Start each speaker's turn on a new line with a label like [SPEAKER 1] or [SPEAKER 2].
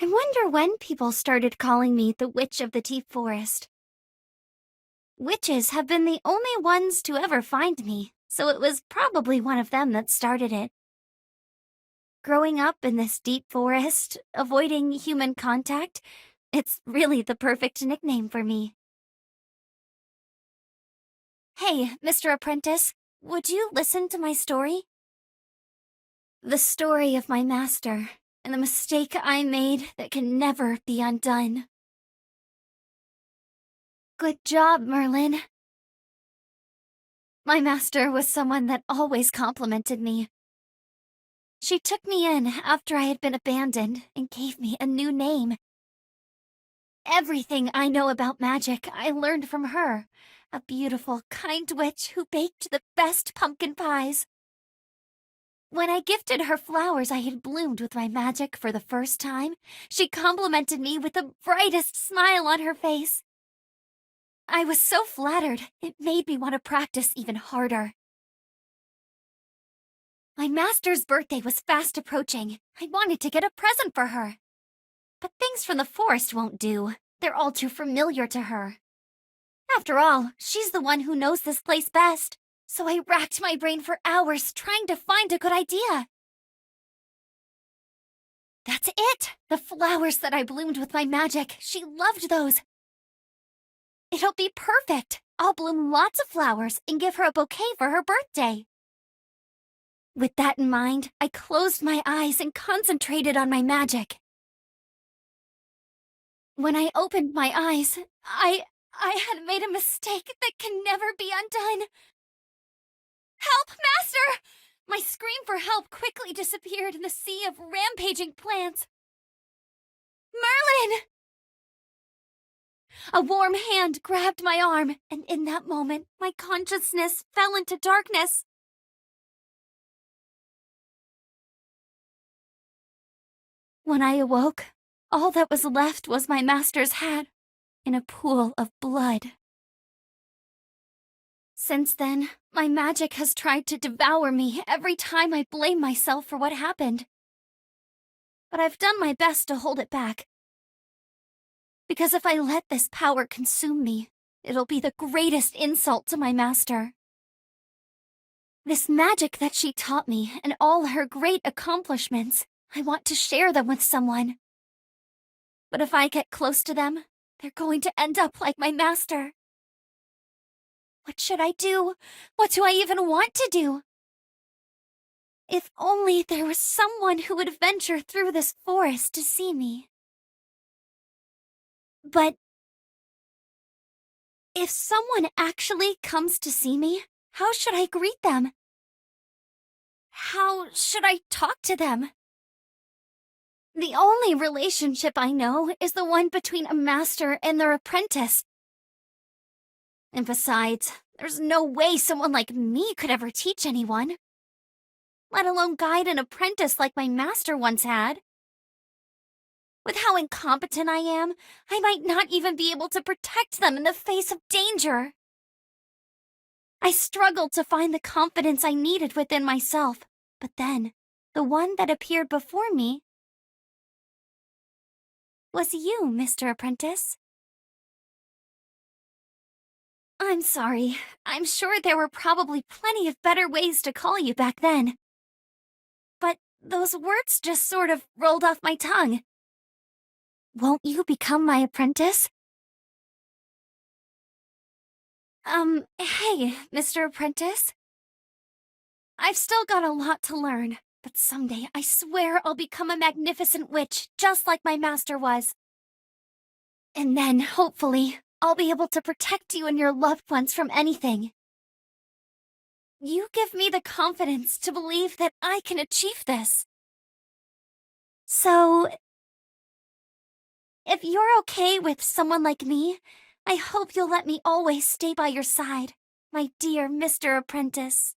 [SPEAKER 1] I wonder when people started calling me the Witch of the Deep Forest. Witches have been the only ones to ever find me, so it was probably one of them that started it. Growing up in this deep forest, avoiding human contact, it's really the perfect nickname for me. Hey, Mr. Apprentice, would you listen to my story? The story of my master, and the mistake I made that can never be undone. Good job, Merlyn. My master was someone that always complimented me. She took me in after I had been abandoned and gave me a new name. Everything I know about magic I learned from her, a beautiful, kind witch who baked the best pumpkin pies. When I gifted her flowers I had bloomed with my magic for the first time, she complimented me with the brightest smile on her face. I was so flattered, it made me want to practice even harder. My master's birthday was fast approaching. I wanted to get a present for her. But things from the forest won't do. They're all too familiar to her. After all, she's the one who knows this place best. So I racked my brain for hours trying to find a good idea. That's it! The flowers that I bloomed with my magic. She loved those. It'll be perfect. I'll bloom lots of flowers and give her a bouquet for her birthday. With that in mind, I closed my eyes and concentrated on my magic. When I opened my eyes, I had made a mistake that can never be undone. Help, Master! My scream for help quickly disappeared in the sea of rampaging plants. Merlyn! A warm hand grabbed my arm, and in that moment, my consciousness fell into darkness. When I awoke, all that was left was my master's hat in a pool of blood. Since then, my magic has tried to devour me every time I blame myself for what happened. But I've done my best to hold it back. Because if I let this power consume me, it'll be the greatest insult to my master. This magic that she taught me and all her great accomplishments, I want to share them with someone. But if I get close to them, they're going to end up like my master. What should I do? What do I even want to do? If only there was someone who would venture through this forest to see me. But if someone actually comes to see me, how should I greet them? How should I talk to them? The only relationship I know is the one between a master and their apprentice. And besides, there's no way someone like me could ever teach anyone, let alone guide an apprentice like my master once had. With how incompetent I am, I might not even be able to protect them in the face of danger. I struggled to find the confidence I needed within myself, but then, the one that appeared before me was you, Mr. Apprentice. I'm sorry. I'm sure there were probably plenty of better ways to call you back then. But those words just sort of rolled off my tongue. Won't you become my apprentice? Hey, Mr. Apprentice. I've still got a lot to learn, but someday I swear I'll become a magnificent witch just like my master was. And then, hopefully, I'll be able to protect you and your loved ones from anything. You give me the confidence to believe that I can achieve this. So, if you're okay with someone like me, I hope you'll let me always stay by your side, my dear Mr. Apprentice.